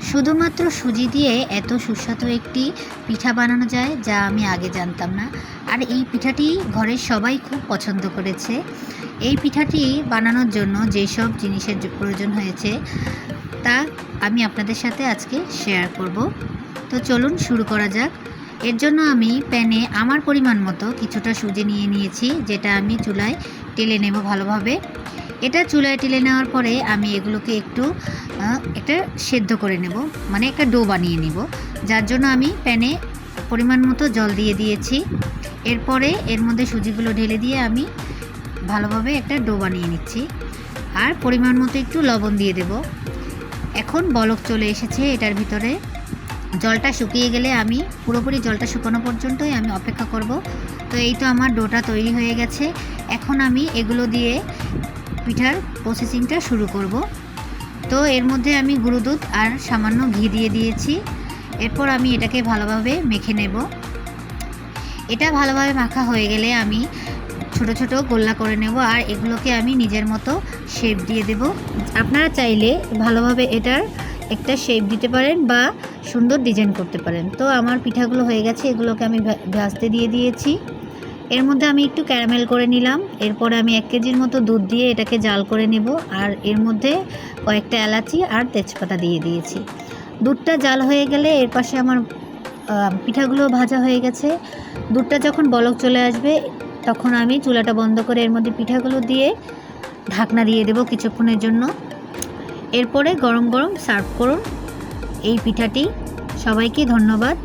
শুধুমাত্র সুজি দিয়ে এত সুস্বাদু একটি পিঠা বানানো যায়, যা আমি আগে জানতাম না। আর এই পিঠাটি ঘরের সবাই খুব পছন্দ করেছে। এই পিঠাটি বানানোর জন্য যেসব জিনিসের প্রয়োজন হয়েছে তা আমি আপনাদের সাথে আজকে শেয়ার করব। তো চলুন শুরু করা যাক। এর জন্য আমি প্যানে আমার পরিমাণ মতো কিছুটা সুজি নিয়ে নিয়েছি, যেটা আমি চুলায় টেলে নেব ভালোভাবে। এটা চুলায় টেলে নেওয়ার পরে আমি এগুলোকে একটা সেদ্ধ করে নেব, মানে একটা ডো বানিয়ে নেব, যার জন্য আমি প্যানে পরিমাণ মতো জল দিয়ে দিয়েছি। এরপরে এর মধ্যে সুজিগুলো ঢেলে দিয়ে আমি ভালোভাবে একটা ডো বানিয়ে নিচ্ছি। আর পরিমাণ মতো একটু লবণ দিয়ে দেব। এখন বলক চলে এসেছে এটার ভিতরে। জলটা শুকিয়ে গেলে আমি পুরোপুরি জলটা শুকানো পর্যন্তই আমি অপেক্ষা করব। তো এই তো আমার ডোটা তৈরি হয়ে গেছে। এখন আমি এগুলো দিয়ে পিঠার প্রসেসিংটা শুরু করব। তো এর মধ্যে আমি গুঁড়ো দুধ আর সামান্য ঘি দিয়ে দিয়েছি। এরপর আমি এটাকে ভালোভাবে মেখে নেব। এটা ভালোভাবে মাখা হয়ে গেলে আমি ছোট ছোট গোল্লা করে নেব, আর এগুলোকে আমি নিজের মতো শেপ দিয়ে দেব। আপনারা চাইলে ভালোভাবে এটার একটা শেপ দিতে পারেন বা সুন্দর ডিজাইন করতে পারেন। তো আমার পিঠাগুলো হয়ে গেছে, এগুলোকে আমি ভাজতে দিয়ে দিয়েছি। এর মধ্যে আমি একটু ক্যারামেল করে নিলাম। এরপরে আমি 1 কেজির মতো দুধ দিয়ে এটাকে জাল করে নেব, আর এর মধ্যে কয়েকটা এলাচি আর তেজপাতা দিয়ে দিয়েছি। দুধটা জাল হয়ে গেলে এর পাশে আমার পিঠাগুলো ভাজা হয়ে গেছে। দুধটা যখন বলক চলে আসবে তখন আমি চুলাটা বন্ধ করে এর মধ্যে পিঠাগুলো দিয়ে ঢাকনা দিয়ে দেব কিছুক্ষণের জন্য। এরপরে গরম গরম সার্ভ করুন এই পিঠাটি। সবাইকে ধন্যবাদ।